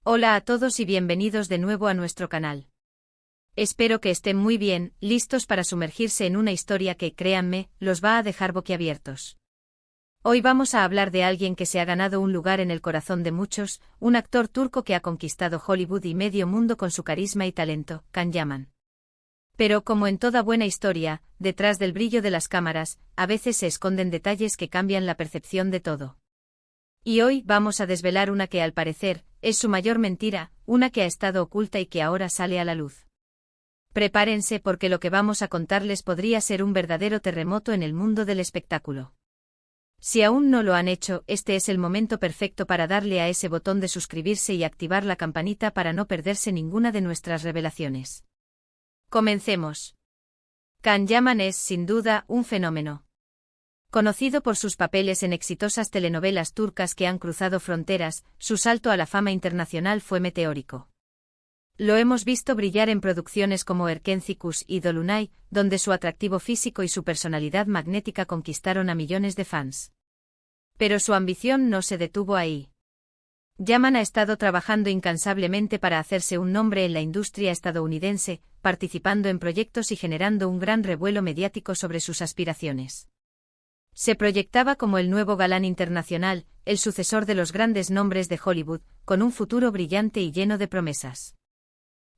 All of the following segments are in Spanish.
Hola a todos y bienvenidos de nuevo a nuestro canal. Espero que estén muy bien, listos para sumergirse en una historia que, créanme, los va a dejar boquiabiertos. Hoy vamos a hablar de alguien que se ha ganado un lugar en el corazón de muchos, un actor turco que ha conquistado Hollywood y medio mundo con su carisma y talento, Can Yaman. Pero como en toda buena historia, detrás del brillo de las cámaras, a veces se esconden detalles que cambian la percepción de todo. Y hoy vamos a desvelar una que al parecer, es su mayor mentira, una que ha estado oculta y que ahora sale a la luz. Prepárense porque lo que vamos a contarles podría ser un verdadero terremoto en el mundo del espectáculo. Si aún no lo han hecho, este es el momento perfecto para darle a ese botón de suscribirse y activar la campanita para no perderse ninguna de nuestras revelaciones. Comencemos. Can Yaman es, sin duda, un fenómeno. Conocido por sus papeles en exitosas telenovelas turcas que han cruzado fronteras, su salto a la fama internacional fue meteórico. Lo hemos visto brillar en producciones como Erkenci y Dolunay, donde su atractivo físico y su personalidad magnética conquistaron a millones de fans. Pero su ambición no se detuvo ahí. Yaman ha estado trabajando incansablemente para hacerse un nombre en la industria estadounidense, participando en proyectos y generando un gran revuelo mediático sobre sus aspiraciones. Se proyectaba como el nuevo galán internacional, el sucesor de los grandes nombres de Hollywood, con un futuro brillante y lleno de promesas.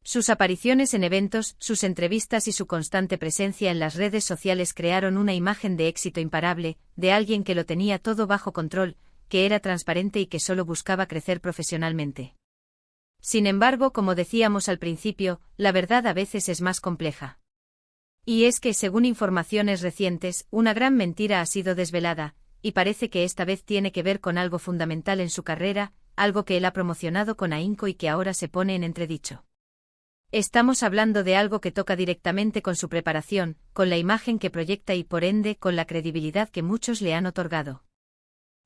Sus apariciones en eventos, sus entrevistas y su constante presencia en las redes sociales crearon una imagen de éxito imparable, de alguien que lo tenía todo bajo control, que era transparente y que solo buscaba crecer profesionalmente. Sin embargo, como decíamos al principio, la verdad a veces es más compleja. Y es que, según informaciones recientes, una gran mentira ha sido desvelada, y parece que esta vez tiene que ver con algo fundamental en su carrera, algo que él ha promocionado con ahínco y que ahora se pone en entredicho. Estamos hablando de algo que toca directamente con su preparación, con la imagen que proyecta y por ende con la credibilidad que muchos le han otorgado.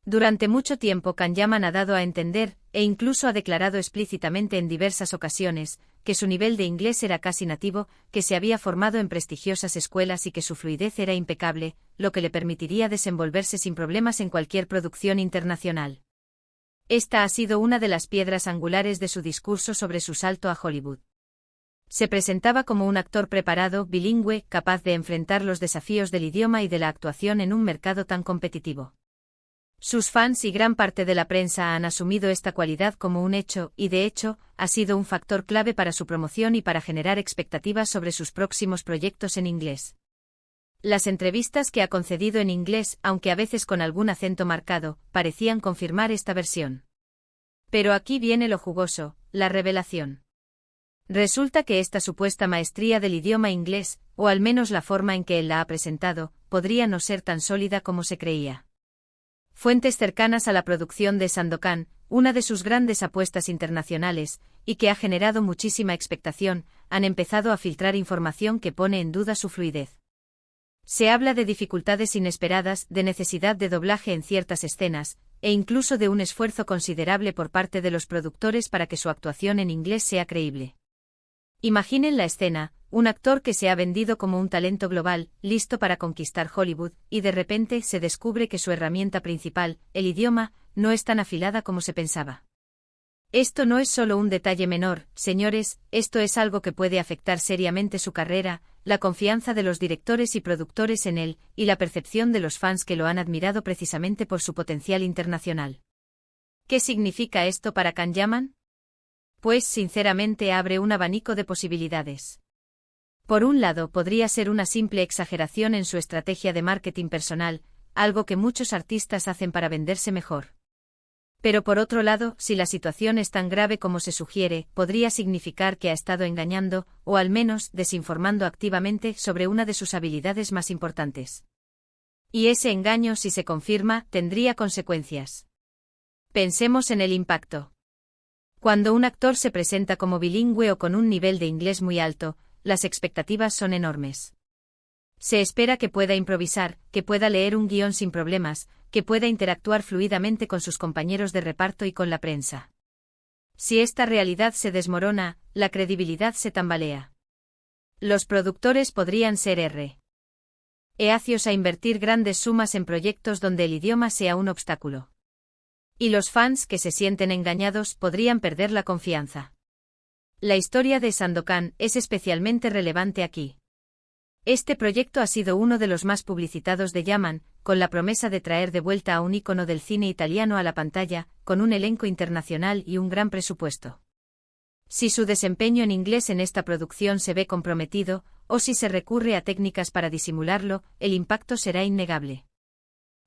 Durante mucho tiempo Can Yaman ha dado a entender, e incluso ha declarado explícitamente en diversas ocasiones, que su nivel de inglés era casi nativo, que se había formado en prestigiosas escuelas y que su fluidez era impecable, lo que le permitiría desenvolverse sin problemas en cualquier producción internacional. Esta ha sido una de las piedras angulares de su discurso sobre su salto a Hollywood. Se presentaba como un actor preparado, bilingüe, capaz de enfrentar los desafíos del idioma y de la actuación en un mercado tan competitivo. Sus fans y gran parte de la prensa han asumido esta cualidad como un hecho, y de hecho, ha sido un factor clave para su promoción y para generar expectativas sobre sus próximos proyectos en inglés. Las entrevistas que ha concedido en inglés, aunque a veces con algún acento marcado, parecían confirmar esta versión. Pero aquí viene lo jugoso, la revelación. Resulta que esta supuesta maestría del idioma inglés, o al menos la forma en que él la ha presentado, podría no ser tan sólida como se creía. Fuentes cercanas a la producción de Sandokan, una de sus grandes apuestas internacionales, y que ha generado muchísima expectación, han empezado a filtrar información que pone en duda su fluidez. Se habla de dificultades inesperadas, de necesidad de doblaje en ciertas escenas, e incluso de un esfuerzo considerable por parte de los productores para que su actuación en inglés sea creíble. Imaginen la escena, un actor que se ha vendido como un talento global, listo para conquistar Hollywood, y de repente se descubre que su herramienta principal, el idioma, no es tan afilada como se pensaba. Esto no es solo un detalle menor, señores, esto es algo que puede afectar seriamente su carrera, la confianza de los directores y productores en él, y la percepción de los fans que lo han admirado precisamente por su potencial internacional. ¿Qué significa esto para Can Yaman? Pues sinceramente abre un abanico de posibilidades. Por un lado, podría ser una simple exageración en su estrategia de marketing personal, algo que muchos artistas hacen para venderse mejor. Pero por otro lado, si la situación es tan grave como se sugiere, podría significar que ha estado engañando, o al menos desinformando activamente sobre una de sus habilidades más importantes. Y ese engaño, si se confirma, tendría consecuencias. Pensemos en el impacto. Cuando un actor se presenta como bilingüe o con un nivel de inglés muy alto, las expectativas son enormes. Se espera que pueda improvisar, que pueda leer un guión sin problemas, que pueda interactuar fluidamente con sus compañeros de reparto y con la prensa. Si esta realidad se desmorona, la credibilidad se tambalea. Los productores podrían ser reacios a invertir grandes sumas en proyectos donde el idioma sea un obstáculo. Y los fans que se sienten engañados podrían perder la confianza. La historia de Sandokan es especialmente relevante aquí. Este proyecto ha sido uno de los más publicitados de Yaman, con la promesa de traer de vuelta a un ícono del cine italiano a la pantalla, con un elenco internacional y un gran presupuesto. Si su desempeño en inglés en esta producción se ve comprometido, o si se recurre a técnicas para disimularlo, el impacto será innegable.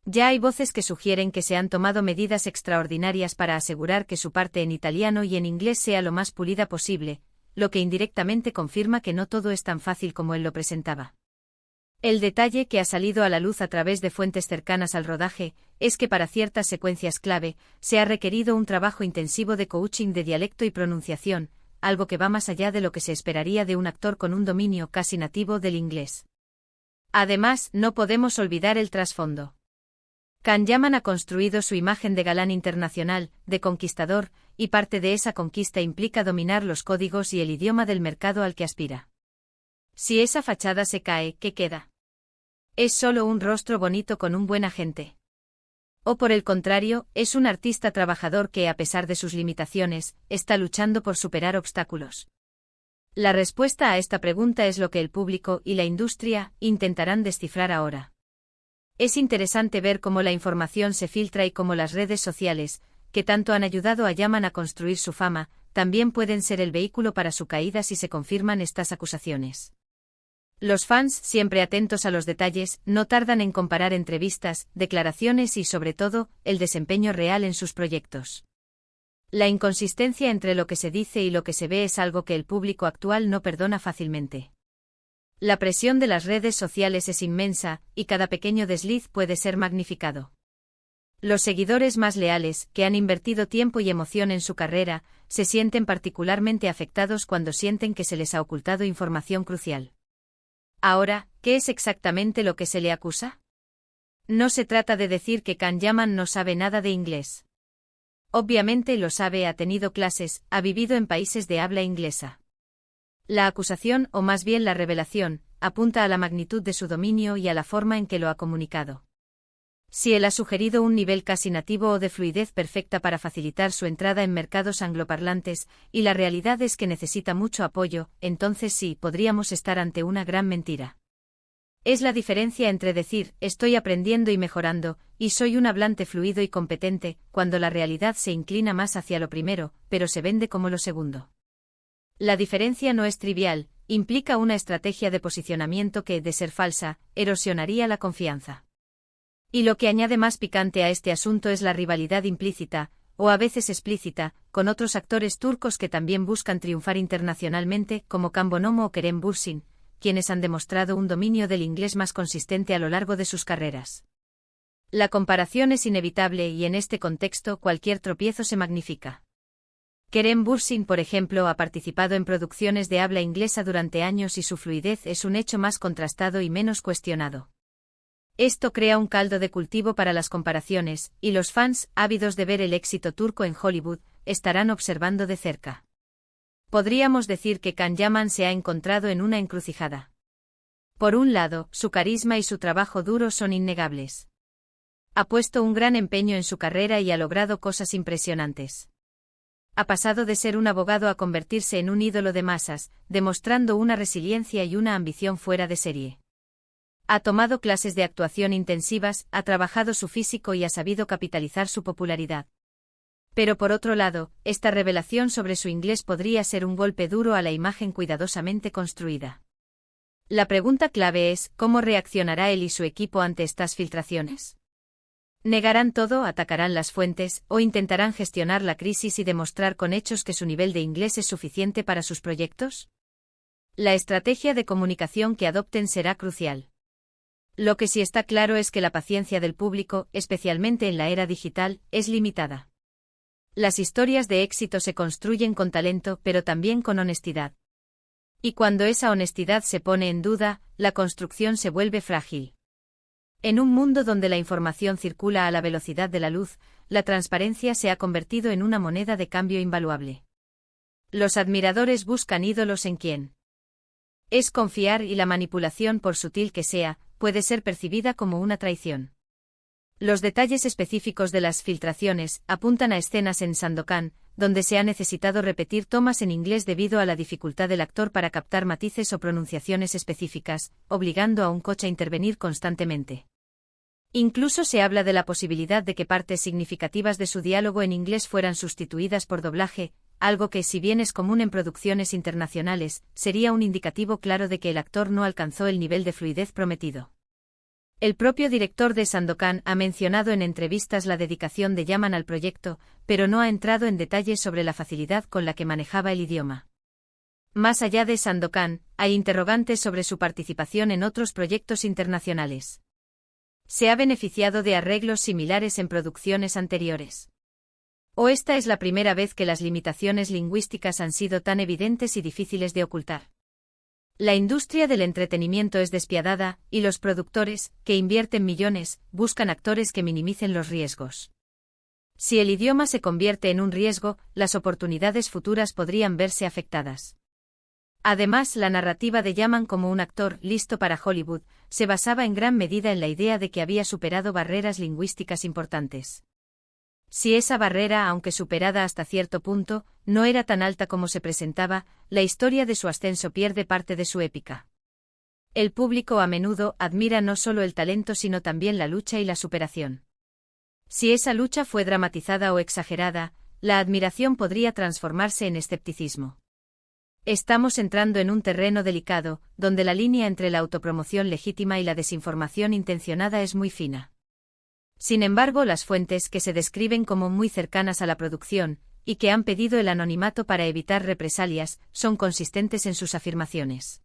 Ya hay voces que sugieren que se han tomado medidas extraordinarias para asegurar que su parte en italiano y en inglés sea lo más pulida posible, lo que indirectamente confirma que no todo es tan fácil como él lo presentaba. El detalle que ha salido a la luz a través de fuentes cercanas al rodaje es que para ciertas secuencias clave se ha requerido un trabajo intensivo de coaching de dialecto y pronunciación, algo que va más allá de lo que se esperaría de un actor con un dominio casi nativo del inglés. Además, no podemos olvidar el trasfondo. Can Yaman ha construido su imagen de galán internacional, de conquistador, y parte de esa conquista implica dominar los códigos y el idioma del mercado al que aspira. Si esa fachada se cae, ¿qué queda? ¿Es solo un rostro bonito con un buen agente? ¿O por el contrario, es un artista trabajador que, a pesar de sus limitaciones, está luchando por superar obstáculos? La respuesta a esta pregunta es lo que el público y la industria intentarán descifrar ahora. Es interesante ver cómo la información se filtra y cómo las redes sociales, que tanto han ayudado a Yaman a construir su fama, también pueden ser el vehículo para su caída si se confirman estas acusaciones. Los fans, siempre atentos a los detalles, no tardan en comparar entrevistas, declaraciones y, sobre todo, el desempeño real en sus proyectos. La inconsistencia entre lo que se dice y lo que se ve es algo que el público actual no perdona fácilmente. La presión de las redes sociales es inmensa, y cada pequeño desliz puede ser magnificado. Los seguidores más leales, que han invertido tiempo y emoción en su carrera, se sienten particularmente afectados cuando sienten que se les ha ocultado información crucial. Ahora, ¿qué es exactamente lo que se le acusa? No se trata de decir que Can Yaman no sabe nada de inglés. Obviamente lo sabe, ha tenido clases, ha vivido en países de habla inglesa. La acusación, o más bien la revelación, apunta a la magnitud de su dominio y a la forma en que lo ha comunicado. Si él ha sugerido un nivel casi nativo o de fluidez perfecta para facilitar su entrada en mercados angloparlantes, y la realidad es que necesita mucho apoyo, entonces sí, podríamos estar ante una gran mentira. Es la diferencia entre decir, estoy aprendiendo y mejorando, y soy un hablante fluido y competente, cuando la realidad se inclina más hacia lo primero, pero se vende como lo segundo. La diferencia no es trivial, implica una estrategia de posicionamiento que, de ser falsa, erosionaría la confianza. Y lo que añade más picante a este asunto es la rivalidad implícita, o a veces explícita, con otros actores turcos que también buscan triunfar internacionalmente, como Can Bonomo o Kerem Bürsin, quienes han demostrado un dominio del inglés más consistente a lo largo de sus carreras. La comparación es inevitable y en este contexto cualquier tropiezo se magnifica. Kerem Bürsin, por ejemplo, ha participado en producciones de habla inglesa durante años y su fluidez es un hecho más contrastado y menos cuestionado. Esto crea un caldo de cultivo para las comparaciones, y los fans, ávidos de ver el éxito turco en Hollywood, estarán observando de cerca. Podríamos decir que Can Yaman se ha encontrado en una encrucijada. Por un lado, su carisma y su trabajo duro son innegables. Ha puesto un gran empeño en su carrera y ha logrado cosas impresionantes. Ha pasado de ser un abogado a convertirse en un ídolo de masas, demostrando una resiliencia y una ambición fuera de serie. Ha tomado clases de actuación intensivas, ha trabajado su físico y ha sabido capitalizar su popularidad. Pero por otro lado, esta revelación sobre su inglés podría ser un golpe duro a la imagen cuidadosamente construida. La pregunta clave es, ¿cómo reaccionará él y su equipo ante estas filtraciones? ¿Negarán todo, atacarán las fuentes, o intentarán gestionar la crisis y demostrar con hechos que su nivel de inglés es suficiente para sus proyectos? La estrategia de comunicación que adopten será crucial. Lo que sí está claro es que la paciencia del público, especialmente en la era digital, es limitada. Las historias de éxito se construyen con talento, pero también con honestidad. Y cuando esa honestidad se pone en duda, la construcción se vuelve frágil. En un mundo donde la información circula a la velocidad de la luz, la transparencia se ha convertido en una moneda de cambio invaluable. Los admiradores buscan ídolos en quien es confiar y la manipulación, por sutil que sea, puede ser percibida como una traición. Los detalles específicos de las filtraciones apuntan a escenas en Sandokan, donde se ha necesitado repetir tomas en inglés debido a la dificultad del actor para captar matices o pronunciaciones específicas, obligando a un coach a intervenir constantemente. Incluso se habla de la posibilidad de que partes significativas de su diálogo en inglés fueran sustituidas por doblaje, algo que, si bien es común en producciones internacionales, sería un indicativo claro de que el actor no alcanzó el nivel de fluidez prometido. El propio director de Sandokan ha mencionado en entrevistas la dedicación de Yaman al proyecto, pero no ha entrado en detalles sobre la facilidad con la que manejaba el idioma. Más allá de Sandokan, hay interrogantes sobre su participación en otros proyectos internacionales. ¿Se ha beneficiado de arreglos similares en producciones anteriores? ¿O esta es la primera vez que las limitaciones lingüísticas han sido tan evidentes y difíciles de ocultar? La industria del entretenimiento es despiadada, y los productores, que invierten millones, buscan actores que minimicen los riesgos. Si el idioma se convierte en un riesgo, las oportunidades futuras podrían verse afectadas. Además, la narrativa de Yaman como un actor listo para Hollywood se basaba en gran medida en la idea de que había superado barreras lingüísticas importantes. Si esa barrera, aunque superada hasta cierto punto, no era tan alta como se presentaba, la historia de su ascenso pierde parte de su épica. El público a menudo admira no solo el talento sino también la lucha y la superación. Si esa lucha fue dramatizada o exagerada, la admiración podría transformarse en escepticismo. Estamos entrando en un terreno delicado, donde la línea entre la autopromoción legítima y la desinformación intencionada es muy fina. Sin embargo, las fuentes que se describen como muy cercanas a la producción, y que han pedido el anonimato para evitar represalias, son consistentes en sus afirmaciones.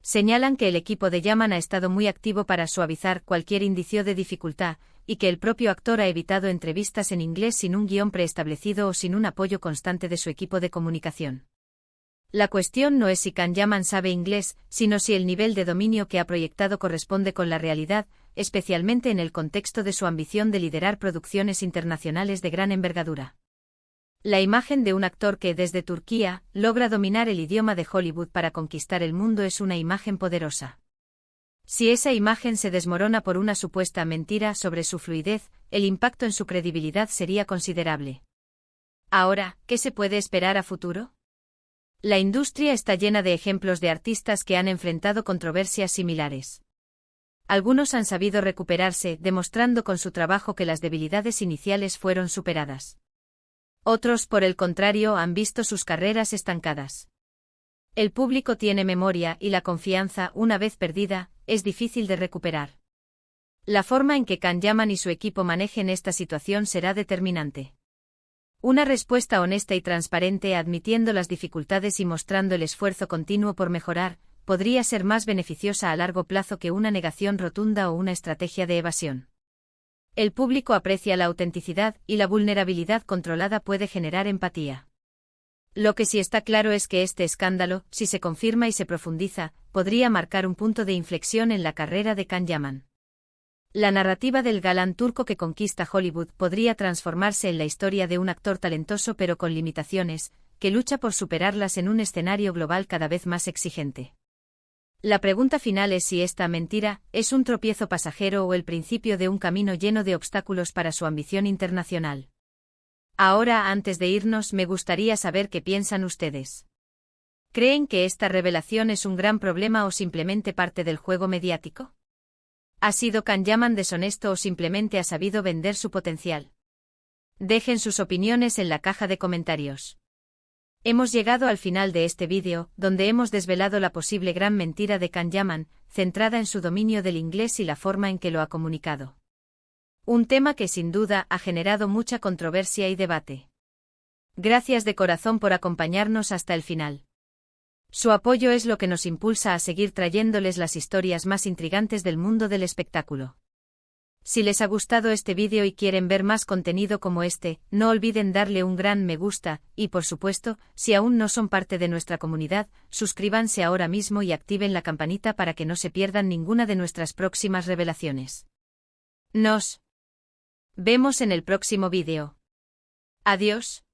Señalan que el equipo de Yaman ha estado muy activo para suavizar cualquier indicio de dificultad, y que el propio actor ha evitado entrevistas en inglés sin un guión preestablecido o sin un apoyo constante de su equipo de comunicación. La cuestión no es si Can Yaman sabe inglés, sino si el nivel de dominio que ha proyectado corresponde con la realidad, especialmente en el contexto de su ambición de liderar producciones internacionales de gran envergadura. La imagen de un actor que desde Turquía logra dominar el idioma de Hollywood para conquistar el mundo es una imagen poderosa. Si esa imagen se desmorona por una supuesta mentira sobre su fluidez, el impacto en su credibilidad sería considerable. Ahora, ¿qué se puede esperar a futuro? La industria está llena de ejemplos de artistas que han enfrentado controversias similares. Algunos han sabido recuperarse, demostrando con su trabajo que las debilidades iniciales fueron superadas. Otros, por el contrario, han visto sus carreras estancadas. El público tiene memoria y la confianza, una vez perdida, es difícil de recuperar. La forma en que Can Yaman y su equipo manejen esta situación será determinante. Una respuesta honesta y transparente admitiendo las dificultades y mostrando el esfuerzo continuo por mejorar, podría ser más beneficiosa a largo plazo que una negación rotunda o una estrategia de evasión. El público aprecia la autenticidad y la vulnerabilidad controlada puede generar empatía. Lo que sí está claro es que este escándalo, si se confirma y se profundiza, podría marcar un punto de inflexión en la carrera de Can Yaman. La narrativa del galán turco que conquista Hollywood podría transformarse en la historia de un actor talentoso pero con limitaciones, que lucha por superarlas en un escenario global cada vez más exigente. La pregunta final es si esta mentira es un tropiezo pasajero o el principio de un camino lleno de obstáculos para su ambición internacional. Ahora, antes de irnos, me gustaría saber qué piensan ustedes. ¿Creen que esta revelación es un gran problema o simplemente parte del juego mediático? ¿Ha sido Can Yaman deshonesto o simplemente ha sabido vender su potencial? Dejen sus opiniones en la caja de comentarios. Hemos llegado al final de este vídeo, donde hemos desvelado la posible gran mentira de Can Yaman, centrada en su dominio del inglés y la forma en que lo ha comunicado. Un tema que sin duda ha generado mucha controversia y debate. Gracias de corazón por acompañarnos hasta el final. Su apoyo es lo que nos impulsa a seguir trayéndoles las historias más intrigantes del mundo del espectáculo. Si les ha gustado este vídeo y quieren ver más contenido como este, no olviden darle un gran me gusta, y por supuesto, si aún no son parte de nuestra comunidad, suscríbanse ahora mismo y activen la campanita para que no se pierdan ninguna de nuestras próximas revelaciones. Nos vemos en el próximo vídeo. Adiós.